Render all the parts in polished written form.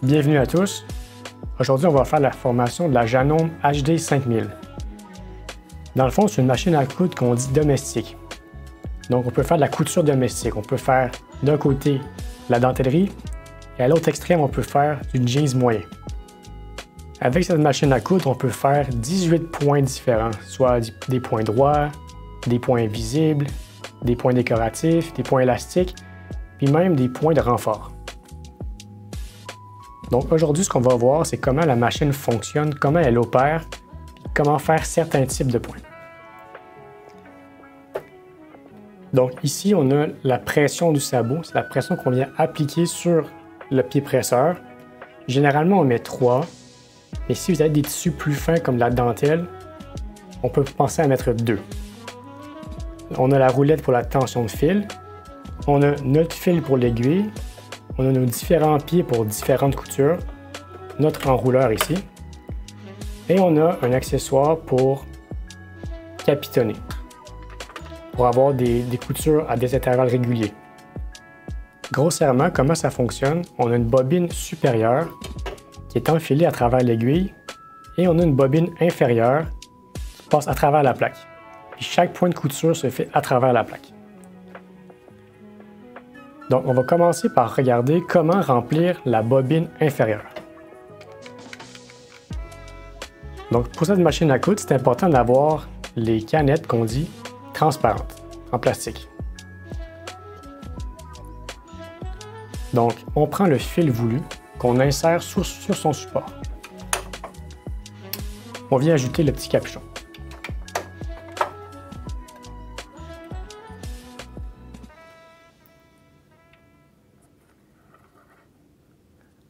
Bienvenue à tous. Aujourd'hui, on va faire la formation de la Janome HD 5000. Dans le fond, c'est une machine à coudre qu'on dit domestique. Donc, on peut faire de la couture domestique. On peut faire d'un côté la dentellerie et à l'autre extrême, on peut faire du jeans moyen. Avec cette machine à coudre, on peut faire 18 points différents, soit des points droits, des points visibles, des points décoratifs, des points élastiques, puis même des points de renfort. Donc aujourd'hui, ce qu'on va voir, c'est comment la machine fonctionne, comment elle opère, et comment faire certains types de points. Donc ici, on a la pression du sabot, c'est la pression qu'on vient appliquer sur le pied presseur. Généralement, on met 3, mais si vous avez des tissus plus fins comme la dentelle, on peut penser à mettre 2. On a la roulette pour la tension de fil, on a notre fil pour l'aiguille, on a nos différents pieds pour différentes coutures, notre enrouleur ici, et on a un accessoire pour capitonner, pour avoir des coutures à des intervalles réguliers. Grossièrement, comment ça fonctionne? On a une bobine supérieure qui est enfilée à travers l'aiguille et on a une bobine inférieure qui passe à travers la plaque. Puis chaque point de couture se fait à travers la plaque. Donc, on va commencer par regarder comment remplir la bobine inférieure. Donc, pour cette machine à coudre, c'est important d'avoir les canettes qu'on dit transparentes, en plastique. Donc, on prend le fil voulu qu'on insère sur son support. On vient ajouter le petit capuchon.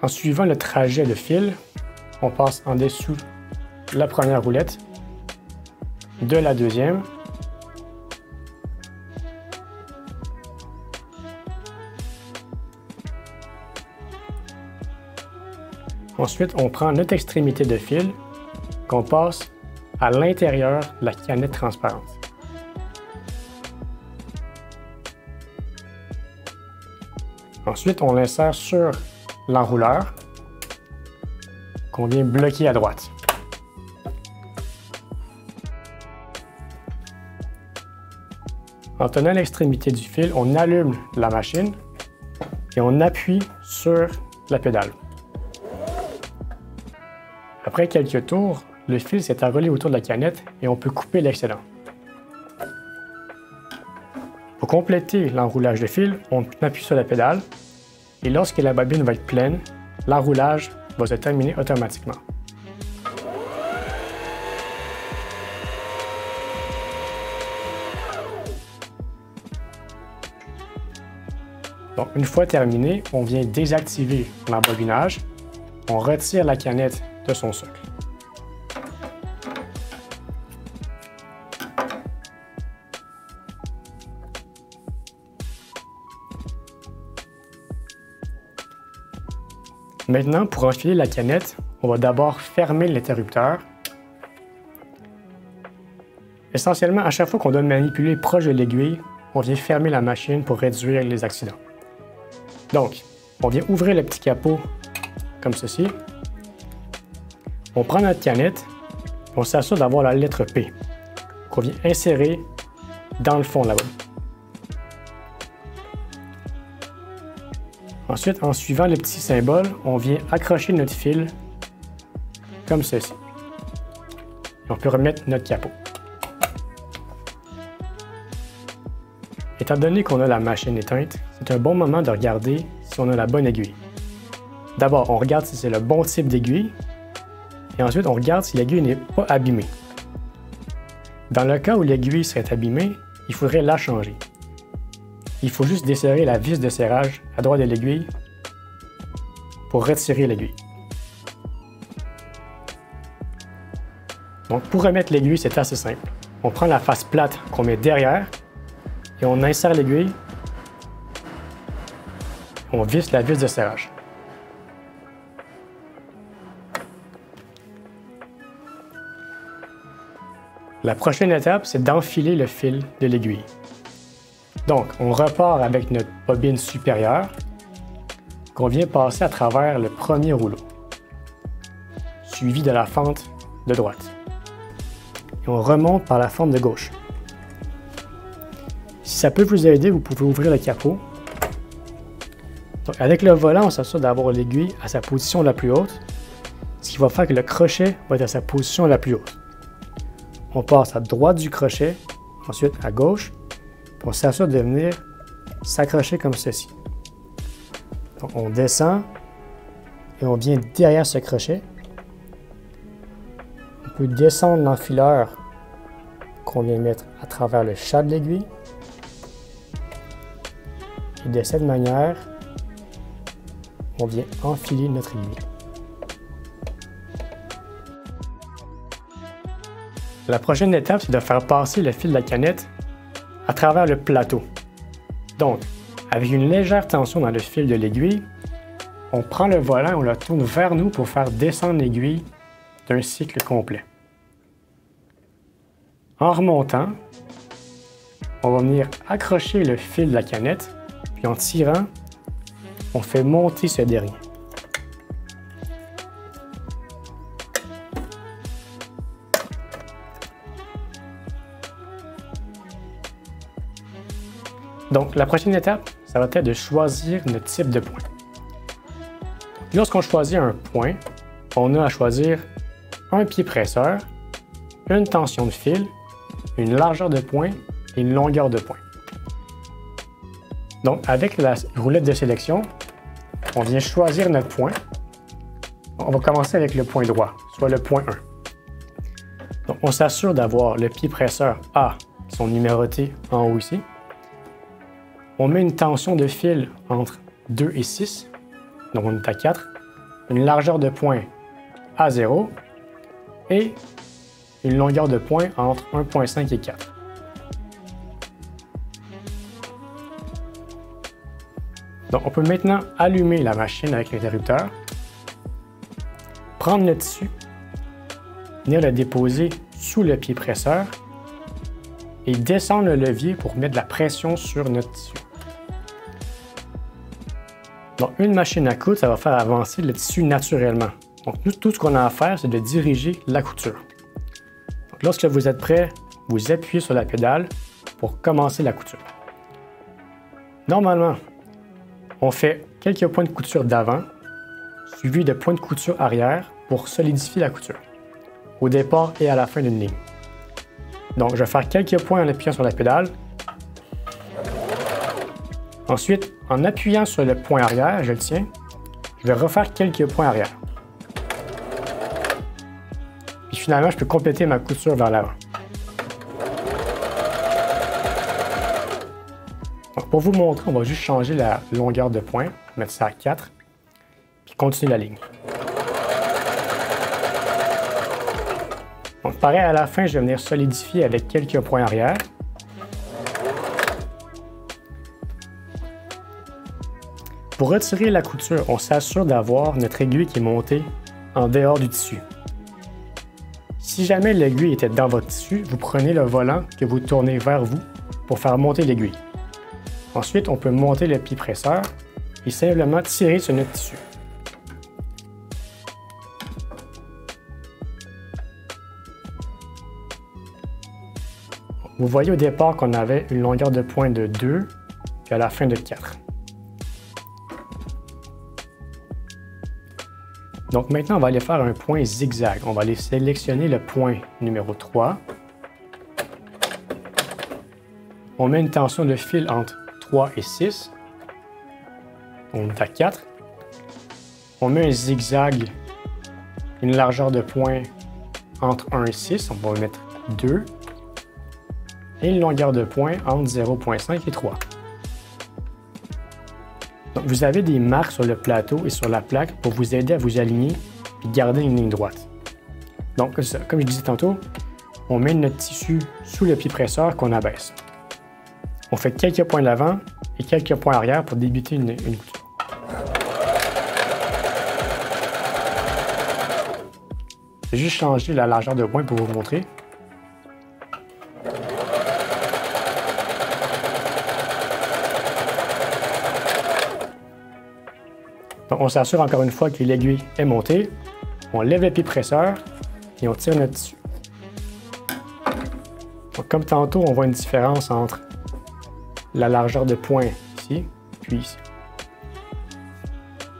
En suivant le trajet de fil, on passe en dessous la première roulette, de la deuxième, ensuite on prend notre extrémité de fil qu'on passe à l'intérieur de la canette transparente. Ensuite on l'insère sur l'enrouleur qu'on vient bloquer à droite. En tenant l'extrémité du fil, on allume la machine et on appuie sur la pédale. Après quelques tours, le fil s'est enroulé autour de la canette et on peut couper l'excédent. Pour compléter l'enroulage de fil, on appuie sur la pédale et lorsque la bobine va être pleine, l'enroulage va se terminer automatiquement. Donc, une fois terminé, on vient désactiver l'embobinage, on retire la canette de son socle. Maintenant, pour enfiler la canette, on va d'abord fermer l'interrupteur. Essentiellement, à chaque fois qu'on doit manipuler proche de l'aiguille, on vient fermer la machine pour réduire les accidents. Donc, on vient ouvrir le petit capot comme ceci. On prend notre canette, on s'assure d'avoir la lettre P qu'on vient insérer dans le fond là-bas. Ensuite, en suivant le petit symbole, on vient accrocher notre fil comme ceci. Et on peut remettre notre capot. Étant donné qu'on a la machine éteinte, c'est un bon moment de regarder si on a la bonne aiguille. D'abord, on regarde si c'est le bon type d'aiguille et ensuite on regarde si l'aiguille n'est pas abîmée. Dans le cas où l'aiguille serait abîmée, il faudrait la changer. Il faut juste desserrer la vis de serrage à droite de l'aiguille pour retirer l'aiguille. Donc pour remettre l'aiguille, c'est assez simple. On prend la face plate qu'on met derrière et on insère l'aiguille. On visse la vis de serrage. La prochaine étape, c'est d'enfiler le fil de l'aiguille. Donc, on repart avec notre bobine supérieure qu'on vient passer à travers le premier rouleau, suivi de la fente de droite. Et on remonte par la fente de gauche. Si ça peut vous aider, vous pouvez ouvrir le capot. Donc, avec le volant, on s'assure d'avoir l'aiguille à sa position la plus haute, ce qui va faire que le crochet va être à sa position la plus haute. On passe à droite du crochet, ensuite à gauche, puis on s'assure de venir s'accrocher comme ceci. Donc on descend et on vient derrière ce crochet. On peut descendre l'enfileur qu'on vient mettre à travers le chat de l'aiguille. Et de cette manière, on vient enfiler notre aiguille. La prochaine étape, c'est de faire passer le fil de la canette à travers le plateau. Donc, avec une légère tension dans le fil de l'aiguille, on prend le volant et on le tourne vers nous pour faire descendre l'aiguille d'un cycle complet. En remontant, on va venir accrocher le fil de la canette, puis en tirant, on fait monter ce dernier. Donc, la prochaine étape, ça va être de choisir notre type de point. Lorsqu'on choisit un point, on a à choisir un pied presseur, une tension de fil, une largeur de point et une longueur de point. Donc, avec la roulette de sélection, on vient choisir notre point. On va commencer avec le point droit, soit le point 1. Donc, on s'assure d'avoir le pied presseur A, qui sont numérotés en haut ici. On met une tension de fil entre 2 et 6, donc on est à 4, une largeur de point à 0 et une longueur de point entre 1.5 et 4. Donc on peut maintenant allumer la machine avec l'interrupteur, prendre le tissu, venir le déposer sous le pied presseur et descendre le levier pour mettre de la pression sur notre tissu. Donc, une machine à coudre, ça va faire avancer le tissu naturellement. Donc, nous, tout ce qu'on a à faire, c'est de diriger la couture. Donc, lorsque vous êtes prêt, vous appuyez sur la pédale pour commencer la couture. Normalement, on fait quelques points de couture d'avant, suivis de points de couture arrière pour solidifier la couture, au départ et à la fin d'une ligne. Donc, je vais faire quelques points en appuyant sur la pédale. Ensuite, en appuyant sur le point arrière, je le tiens, je vais refaire quelques points arrière. Puis finalement, je peux compléter ma couture vers l'avant. Pour vous montrer, on va juste changer la longueur de point, mettre ça à 4, puis continuer la ligne. Donc, pareil, à la fin, je vais venir solidifier avec quelques points arrière. Pour retirer la couture, on s'assure d'avoir notre aiguille qui est montée en dehors du tissu. Si jamais l'aiguille était dans votre tissu, vous prenez le volant que vous tournez vers vous pour faire monter l'aiguille. Ensuite, on peut monter le pied presseur et simplement tirer sur notre tissu. Vous voyez au départ qu'on avait une longueur de point de 2, puis à la fin de 4. Donc maintenant, on va aller faire un point zigzag. On va aller sélectionner le point numéro 3. On met une tension de fil entre 3 et 6. On est à 4. On met un zigzag, une largeur de point entre 1 et 6. On va mettre 2. Et une longueur de point entre 0.5 et 3. Donc, vous avez des marques sur le plateau et sur la plaque pour vous aider à vous aligner et garder une ligne droite. Donc, comme je disais tantôt, on met notre tissu sous le pied presseur qu'on abaisse. On fait quelques points d'avant et quelques points arrière pour débuter une couture. Je vais juste changer la largeur de point pour vous montrer. Donc, on s'assure encore une fois que l'aiguille est montée. On lève le pied presseur et on tire notre tissu. Donc, comme tantôt, on voit une différence entre la largeur de point ici, puis ici.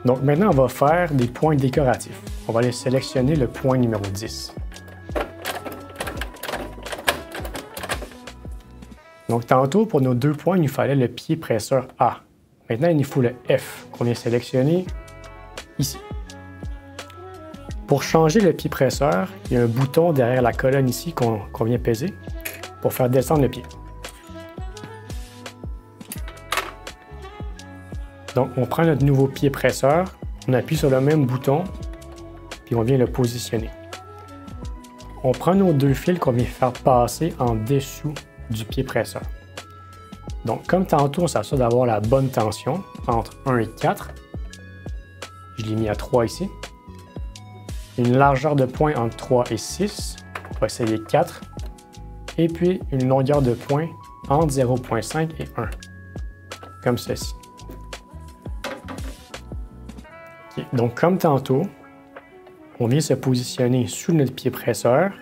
Donc maintenant, on va faire des points décoratifs. On va aller sélectionner le point numéro 10. Donc tantôt, pour nos 2 points, il nous fallait le pied presseur A. Maintenant, il nous faut le F qu'on vient sélectionner ici. Pour changer le pied presseur, il y a un bouton derrière la colonne ici qu'on vient peser pour faire descendre le pied. Donc, on prend notre nouveau pied presseur, on appuie sur le même bouton, puis on vient le positionner. On prend nos 2 fils qu'on vient faire passer en dessous du pied presseur. Donc, comme tantôt, on s'assure d'avoir la bonne tension entre 1 et 4. Je l'ai mis à 3 ici. Une largeur de point entre 3 et 6. On va essayer 4. Et puis, une longueur de point entre 0,5 et 1. Comme ceci. Okay. Donc, comme tantôt, on vient se positionner sous notre pied presseur.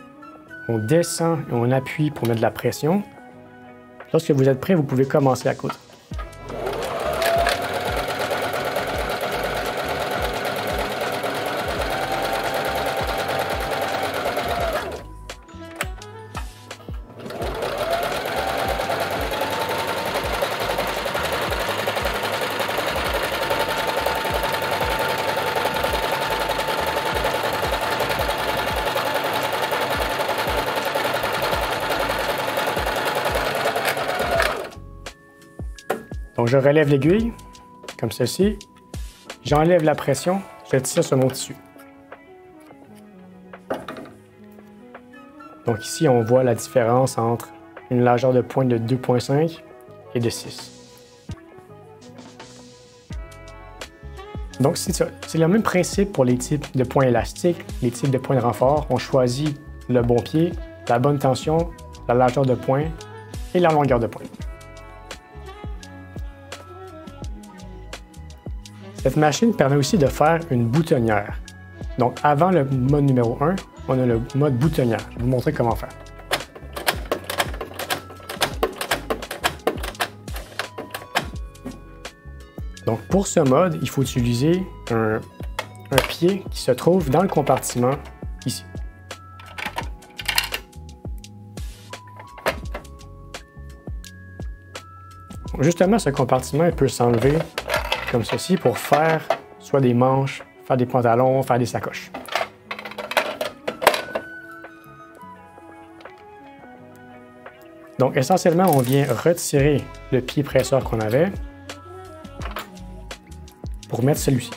On descend et on appuie pour mettre de la pression. Lorsque vous êtes prêt, vous pouvez commencer à coudre. Donc, je relève l'aiguille, comme ceci. J'enlève la pression, je tire sur mon tissu. Donc ici, on voit la différence entre une largeur de pointe de 2,5 et de 6. Donc, c'est le même principe pour les types de points élastiques, les types de points de renfort. On choisit le bon pied, la bonne tension, la largeur de point et la longueur de point. Cette machine permet aussi de faire une boutonnière. Donc, avant le mode numéro 1, on a le mode boutonnière. Je vais vous montrer comment faire. Donc, pour ce mode, il faut utiliser un pied qui se trouve dans le compartiment ici. Donc, justement, ce compartiment il peut s'enlever comme ceci pour faire soit des manches, faire des pantalons, faire des sacoches. Donc essentiellement, on vient retirer le pied presseur qu'on avait pour mettre celui-ci.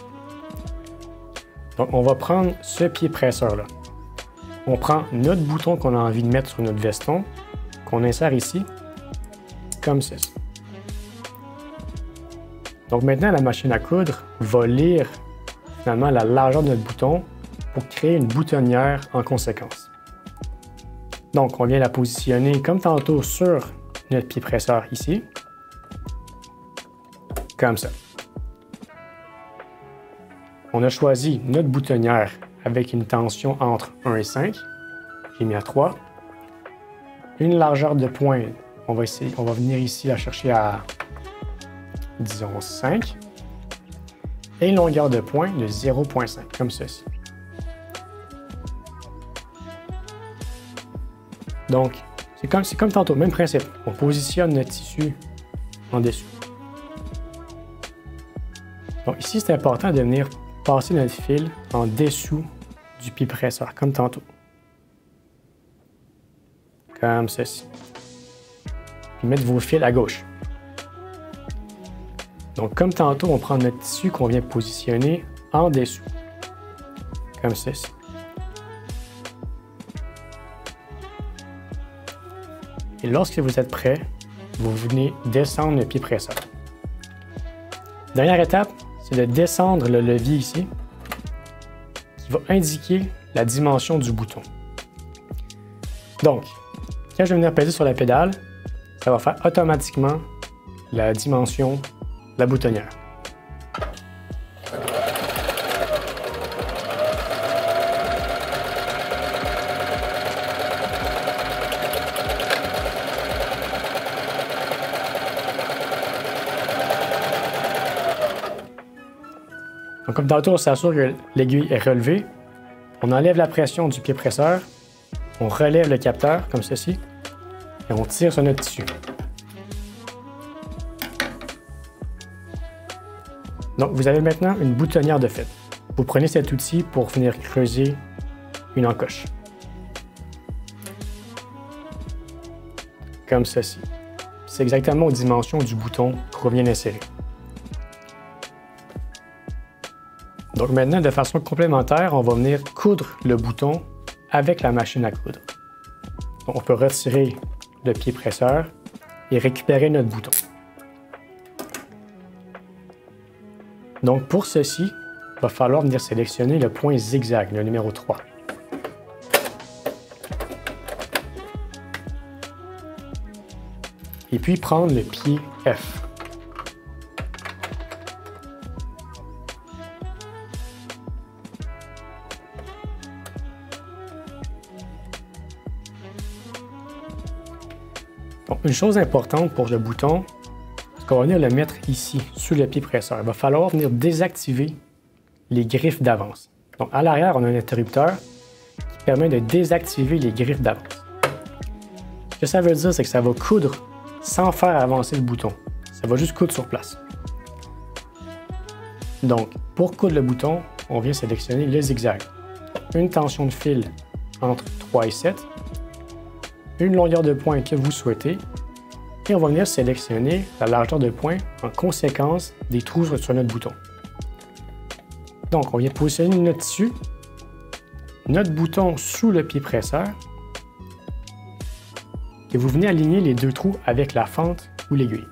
Donc on va prendre ce pied presseur-là. On prend notre bouton qu'on a envie de mettre sur notre veston, qu'on insère ici, comme ceci. Donc maintenant, la machine à coudre va lire finalement la largeur de notre bouton pour créer une boutonnière en conséquence. Donc on vient la positionner comme tantôt sur notre pied presseur ici, comme ça. On a choisi notre boutonnière avec une tension entre 1 et 5. J'ai mis à 3. Une largeur de point, on va venir ici la chercher à disons 5, et une longueur de point de 0,5, comme ceci. Donc, c'est comme tantôt, même principe. On positionne notre tissu en dessous. Donc ici, c'est important de venir passer notre fil en dessous du pied presseur, comme tantôt. Comme ceci. Puis mettre vos fils à gauche. Donc, comme tantôt, on prend notre tissu qu'on vient positionner en dessous, comme ceci. Et lorsque vous êtes prêt, vous venez descendre le pied presseur. Dernière étape, c'est de descendre le levier ici, qui va indiquer la dimension du bouton. Donc, quand je vais venir peser sur la pédale, ça va faire automatiquement la dimension de la boutonnière. Donc, comme tantôt, on s'assure que l'aiguille est relevée. On enlève la pression du pied presseur. On relève le capteur, comme ceci. Et on tire sur notre tissu. Donc, vous avez maintenant une boutonnière de fait. Vous prenez cet outil pour venir creuser une encoche. Comme ceci. C'est exactement aux dimensions du bouton qu'on vient d'insérer. Donc maintenant, de façon complémentaire, on va venir coudre le bouton avec la machine à coudre. Donc, on peut retirer le pied presseur et récupérer notre bouton. Donc pour ceci, il va falloir venir sélectionner le point zigzag, le numéro 3. Et puis prendre le pied F. Donc, une chose importante pour le bouton, c'est qu'on va venir le mettre ici, sous le pied presseur. Il va falloir venir désactiver les griffes d'avance. Donc à l'arrière, on a un interrupteur qui permet de désactiver les griffes d'avance. Ce que ça veut dire, c'est que ça va coudre sans faire avancer le bouton. Ça va juste coudre sur place. Donc, pour coudre le bouton, on vient sélectionner le zigzag. Une tension de fil entre 3 et 7, une longueur de pointe que vous souhaitez, et on va venir sélectionner la largeur de pointe en conséquence des trous sur notre bouton. Donc, on vient positionner notre tissu, notre bouton sous le pied presseur, et vous venez aligner les deux trous avec la fente ou l'aiguille.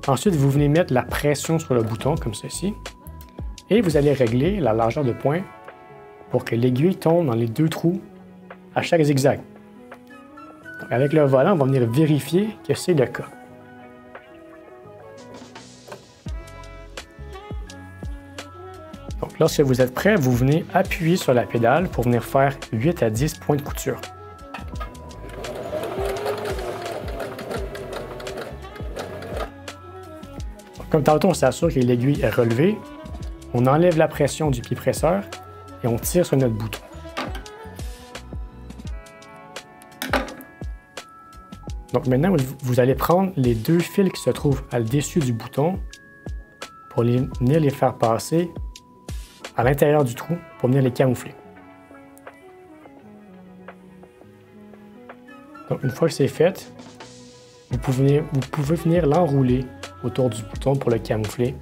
Ensuite, vous venez mettre la pression sur le bouton comme ceci, et vous allez régler la largeur de pointe pour que l'aiguille tombe dans les deux trous à chaque zigzag. Donc, avec le volant, on va venir vérifier que c'est le cas. Donc, lorsque vous êtes prêt, vous venez appuyer sur la pédale pour venir faire 8 à 10 points de couture. Donc, comme tantôt, on s'assure que l'aiguille est relevée, on enlève la pression du pied presseur et on tire sur notre bouton. Donc maintenant, vous allez prendre les deux fils qui se trouvent à dessus du bouton pour venir les faire passer à l'intérieur du trou pour venir les camoufler. Donc une fois que c'est fait, vous pouvez venir l'enrouler autour du bouton pour le camoufler.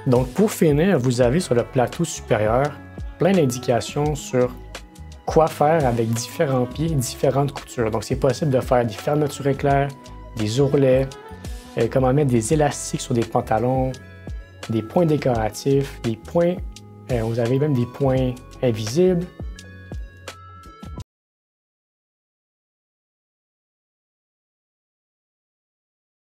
Donc pour finir, vous avez sur le plateau supérieur plein d'indications sur quoi faire avec différents pieds et différentes coutures. Donc c'est possible de faire des fermetures éclairs, des ourlets, comment mettre des élastiques sur des pantalons, des points décoratifs, des points, vous avez même des points invisibles,